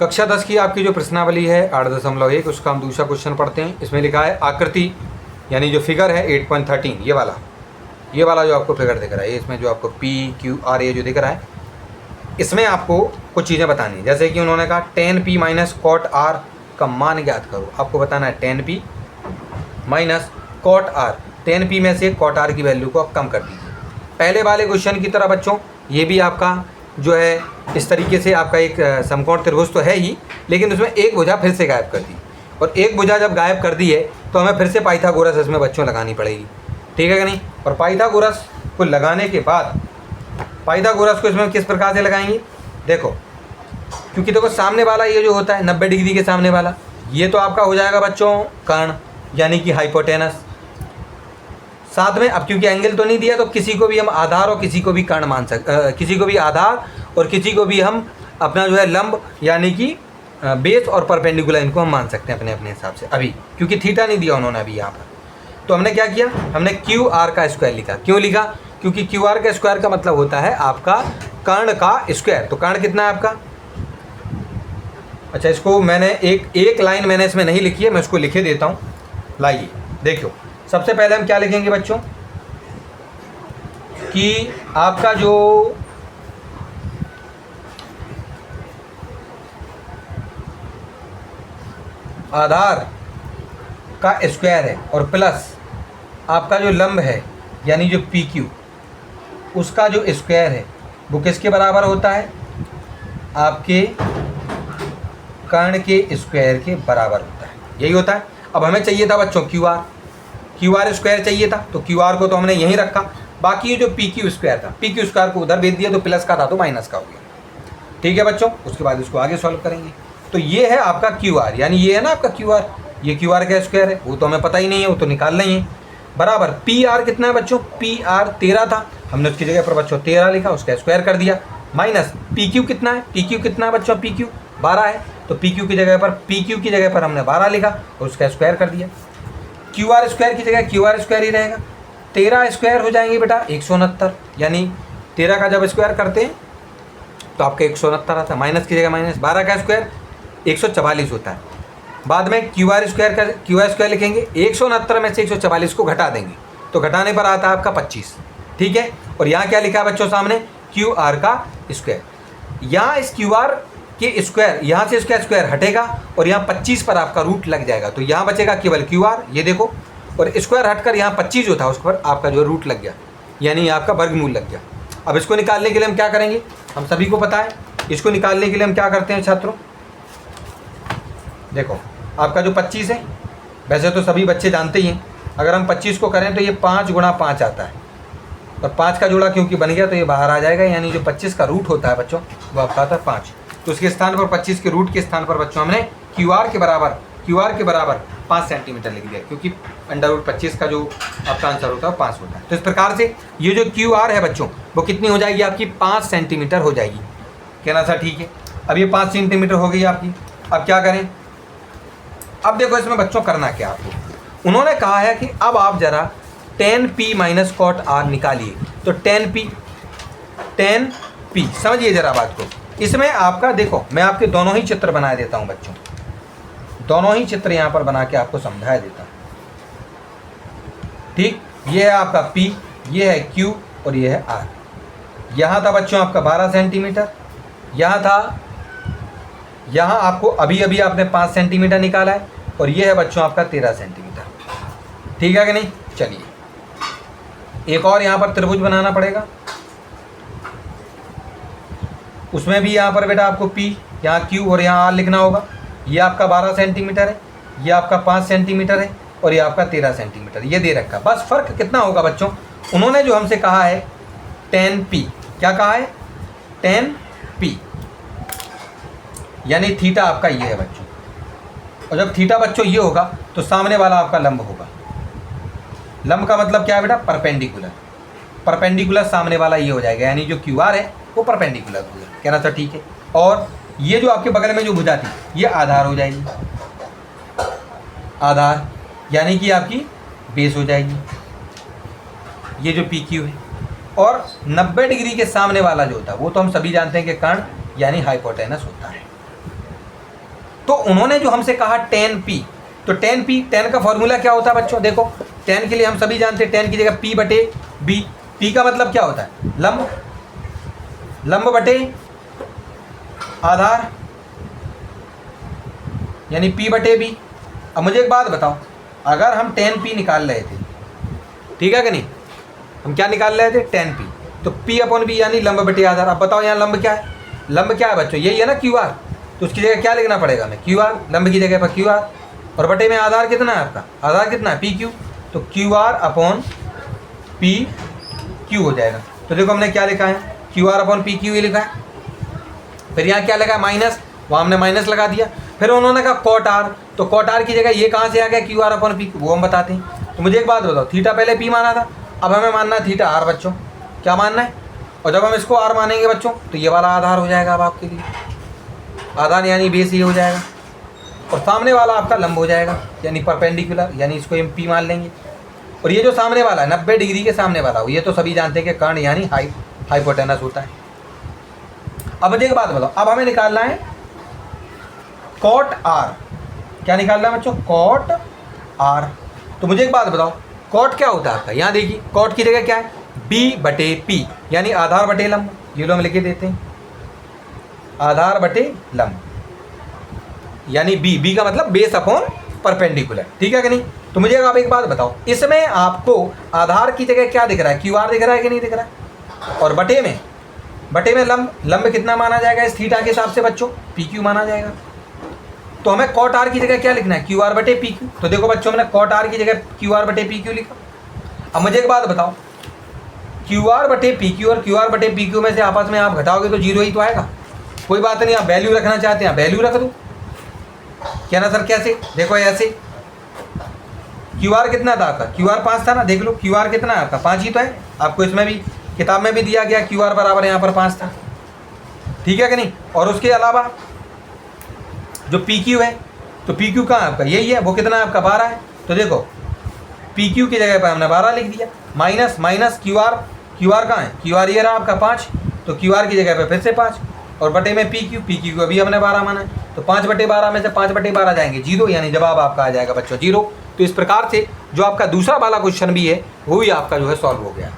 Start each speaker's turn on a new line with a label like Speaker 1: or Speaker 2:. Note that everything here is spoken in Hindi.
Speaker 1: कक्षा 10 की आपकी जो प्रश्नावली है 8.1 उसका हम दूसरा क्वेश्चन पढ़ते हैं। इसमें लिखा है आकृति यानी जो फिगर है 8.13 ये वाला जो आपको फिगर दिख रहा है, इसमें जो आपको पी क्यू आर ये जो दिख रहा है, इसमें आपको कुछ चीज़ें बतानी है। जैसे कि उन्होंने कहा tan p minus cot R का मान ज्ञात करो। आपको बताना है tan p minus cot R, tan p में से कॉट आर की वैल्यू को आप कम कर दीजिए। पहले वाले क्वेश्चन की तरह बच्चों ये भी आपका जो है इस तरीके से आपका एक समकोण त्रिभुज तो है ही, लेकिन उसमें एक भुजा फिर से गायब कर दी, और एक भुजा जब गायब कर दी है तो हमें फिर से पाइथागोरस इसमें बच्चों लगानी पड़ेगी, ठीक है कि नहीं। और पाइथागोरस को लगाने के बाद पाइथागोरस को इसमें किस प्रकार से लगाएंगे, देखो, क्योंकि देखो सामने वाला ये जो होता है 90 डिग्री के सामने वाला, ये तो आपका हो जाएगा बच्चों कर्ण यानी कि हाइपोटेनस। साथ में अब क्योंकि एंगल तो नहीं दिया तो किसी को भी हम आधार और किसी को भी कर्ण मान सकते, किसी को भी आधार और किसी को भी हम अपना जो है लंब यानी कि बेस और परपेंडिकुलर इनको हम मान सकते हैं अपने अपने हिसाब से। अभी क्योंकि थीटा नहीं दिया उन्होंने अभी यहाँ पर, तो हमने क्या किया, हमने क्यू आर का स्क्वायर लिखा। क्यों लिखा, क्योंकि क्यू आर का स्क्वायर का मतलब होता है आपका कर्ण का स्क्वायर। तो कर्ण कितना है आपका, अच्छा इसको मैंने एक लाइन मैंने इसमें नहीं लिखी है, मैं उसको लिखे देता हूँ। लाइए देखियो, सबसे पहले हम क्या लिखेंगे बच्चों कि आपका जो आधार का स्क्वायर है और प्लस आपका जो लंब है यानी जो पी क्यू उसका जो स्क्वायर है वो किसके बराबर होता है, आपके कर्ण के स्क्वायर के बराबर होता है, यही होता है। अब हमें चाहिए था बच्चों क्यू आर स्क्वायर चाहिए था, तो क्यू आर को तो हमने यहीं रखा। बाकी ये जो पी क्यू स्क्वायर था, पी क्यू स्क्वायर को उधर भेज दिया तो प्लस का था तो माइनस का हो गया, ठीक है बच्चों। उसके बाद इसको आगे सॉल्व करेंगे। तो ये है आपका क्यू आर, यानी ये है ना आपका क्यू आर, ये क्यू आर का स्क्वायर है, वो तो हमें पता ही नहीं है, वो तो निकालना ही है। बराबर पी आर कितना है बच्चों, पी आर 13 था, हमने उसकी जगह पर बच्चों 13 लिखा, उसका स्क्वायर कर दिया। माइनस पी क्यू कितना है, पी क्यू कितना है बच्चों, पी क्यू 12 है, तो पी क्यू की जगह पर हमने 12 लिखा और उसका स्क्वायर कर दिया। क्यू आर स्क्वायर की जगह क्यू आर स्क्वायर ही रहेगा, 13 स्क्वायर हो जाएंगे बेटा 169, यानी 13 का जब स्क्वायर करते हैं तो आपका 169 आता है। माइनस की जगह माइनस, 12 का स्क्वायर 144 होता है। बाद में क्यू आर स्क्वायर लिखेंगे, 169 में से 144 को घटा देंगे तो घटाने पर आता है आपका 25, ठीक है। और यहाँ क्या लिखा है बच्चों सामने, क्यू आर का स्क्वायर। यहाँ इस क्यू आर के स्क्वायर, यहाँ से इसका स्क्वायर हटेगा और यहाँ 25 पर आपका रूट लग जाएगा, तो यहाँ बचेगा केवल क्यू आर, ये देखो, और स्क्वायर हटकर यहाँ 25 जो था उस पर आपका जो रूट लग गया, यानी आपका वर्गमूल लग गया। अब इसको निकालने के लिए हम क्या करेंगे, हम सभी को पता है, इसको निकालने के लिए हम क्या करते हैं छात्रों, देखो आपका जो 25 है, वैसे तो सभी बच्चे जानते ही हैं, अगर हम 25 को करें तो ये 5 गुणा 5 आता है, और 5 का जोड़ा क्योंकि बन गया तो ये बाहर आ जाएगा, यानी जो 25 का रूट होता है बच्चों वो आपका आता है 5। तो उसके स्थान पर 25 के रूट के स्थान पर बच्चों हमने क्यू आर के बराबर 5 सेंटीमीटर लिख दिया, क्योंकि अंडर रूट 25 का जो आपका आंसर होता है 5 होता है। तो इस प्रकार से ये जो क्यू आर है बच्चों वो कितनी हो जाएगी आपकी, 5 सेंटीमीटर हो जाएगी। कहना था ठीक है। अब ये 5 सेंटीमीटर हो गई आपकी। अब क्या करें, अब देखो इसमें बच्चों करना क्या आपको, उन्होंने कहा है कि अब आप जरा tan p minus cot R निकालिए। तो tan p समझिए जरा बात को, इसमें आपका देखो मैं आपके दोनों ही चित्र बना देता हूं बच्चों, दोनों ही चित्र यहां पर बना के आपको समझा देता हूं, ठीक। ये है आपका p, ये है q और ये है r। यहां था बच्चों आपका 12 सेंटीमीटर, यहां था, यहाँ आपको अभी अभी आपने 5 सेंटीमीटर निकाला है, और ये है बच्चों आपका 13 सेंटीमीटर, ठीक है कि नहीं। चलिए एक और यहाँ पर त्रिभुज बनाना पड़ेगा, उसमें भी यहाँ पर बेटा आपको P, यहाँ Q और यहाँ R लिखना होगा। ये आपका 12 सेंटीमीटर है, ये आपका 5 सेंटीमीटर है, और ये आपका 13 सेंटीमीटर ये दे रखा। बस फर्क कितना होगा बच्चों, उन्होंने जो हमसे कहा है tan P, क्या कहा है, tan P यानी थीटा आपका ये है बच्चों, और जब थीटा बच्चों ये होगा तो सामने वाला आपका लंब होगा। लंब का मतलब क्या है बेटा, परपेंडिकुलर सामने वाला ये हो जाएगा, यानी जो क्यू आर है वो परपेंडिकुलर हो गया। कहना था ठीक है। और ये जो आपके बगल में जो भुजा थी ये आधार हो जाएगी, आधार यानी कि आपकी बेस हो जाएगी, ये जो पी क्यू है। और 90 डिग्री के सामने वाला जो होता है वो तो हम सभी जानते हैं कि कर्ण यानी हाइपोटेनस होता है। तो उन्होंने जो हमसे कहा टेन पी, तो टेन पी, टेन का फॉर्मूला क्या होता है बच्चों? देखो टेन के लिए हम सभी जानते हैं टेन की जगह पी बटे बी। पी का मतलब क्या होता है? लंब, लंब बटे आधार, यानी पी बटे बी। अब मुझे एक बात बताओ, अगर हम टेन पी निकाल रहे थे, ठीक है कि नहीं, हम क्या निकाल रहे थे? टेन पी, तो पी अपॉन बी यानी लंब बटे आधार। अब बताओ यहाँ लंब क्या है? लंब क्या है बच्चों? यही है ना क्यू आर, तो उसकी जगह क्या लिखना पड़ेगा हमें? क्यू आर, लंब की जगह पर क्यू आर, और बटे में आधार कितना है आपका? आधार कितना है? पी क्यू, तो Q R upon P Q हो जाएगा। तो देखो हमने क्या लिखा है? Q R upon P Q ही लिखा है। फिर यहाँ क्या लगा? माइनस, वहाँ हमने माइनस लगा दिया। फिर उन्होंने कहा कॉट आर, तो कॉट आर की जगह ये कहाँ से आ गया? क्यू आर अपॉन पी, वो हम बताते हैं। तो मुझे एक बात बताओ, थीटा पहले पी माना था, अब हमें मानना है थीटा आर बच्चों, क्या मानना है? और जब हम इसको आर मानेंगे बच्चों, तो ये वाला आधार हो जाएगा अब आपके लिए, आधार यानी बेस ये हो जाएगा, और सामने वाला आपका लंब हो जाएगा यानी परपेंडिकुलर, यानी इसको हम पी मान लेंगे। और ये जो सामने वाला है 90 डिग्री के सामने वाला हो, ये तो सभी जानते हैं कि कर्ण यानी हाइपोटेनस होता है। अब मुझे एक बात बताओ, अब हमें निकालना है कॉट आर। क्या निकालना है बच्चों? Cot R. तो मुझे एक बात बताओ, कॉट क्या होता है आपका? यहाँ देखिए कॉट की जगह क्या है? बी बटे पी, यानी आधार बटे लंब। ये लो हम लिख के देते हैं, आधार बटे लंब, यानी बी, बी का मतलब बेस अपॉन परपेंडिकुलर, ठीक है कि नहीं? तो मुझे आप एक बात बताओ, इसमें आपको आधार की जगह क्या दिख रहा है? क्यू आर दिख रहा है कि नहीं दिख रहा है? और बटे में लंब, लंब कितना माना जाएगा इस थीटा के हिसाब से बच्चों? पी क्यू माना जाएगा। तो हमें कॉट आर की जगह क्या लिखना है? क्यू आर बटे पी क्यू। तो देखो बच्चों हमने कॉट आर की जगह क्यू आर बटे पी क्यू लिखा। अब मुझे एक बात बताओ, क्यू आर बटे पी क्यू और क्यू आर बटे पी क्यू में से आपस में आप घटाओगे तो जीरो ही तो आएगा। कोई बात नहीं, आप वैल्यू रखना चाहते हैं वैल्यू रख दो। क्या ना सर, कैसे? देखो ऐसे, क्यू आर कितना था आपका? क्यू आर 5 था ना, देख लो क्यू आर कितना है आपका? 5 ही तो है। आपको इसमें भी किताब में भी दिया गया क्यू आर बराबर यहाँ पर 5 था, ठीक है कि नहीं? और उसके अलावा जो पी क्यू है, तो पी क्यू कहाँ है आपका? यही है, वो कितना है आपका? 12 है। तो देखो पी क्यू की जगह पर हमने 12 लिख दिया, माइनस माइनस क्यू आर कहाँ है? क्यू आर ये रहा आपका 5, तो क्यू आर की जगह पर फिर से 5, और बटे में पी क्यू अभी हमने 12 माना है, तो 5 बटे 12 में से 5 बटे 12 जाएंगे 0, यानी जवाब आपका आ जाएगा बच्चों 0। तो इस प्रकार से जो आपका दूसरा वाला क्वेश्चन भी है वो भी आपका जो है सॉल्व हो गया।